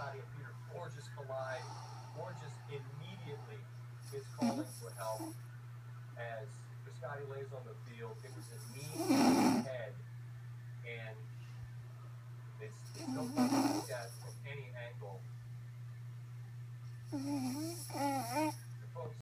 Scotty and Peter Borges collide. Borges immediately is calling for help as Scotty lays on the field. It was a knee to his head, and it's no fun to look at from any angle.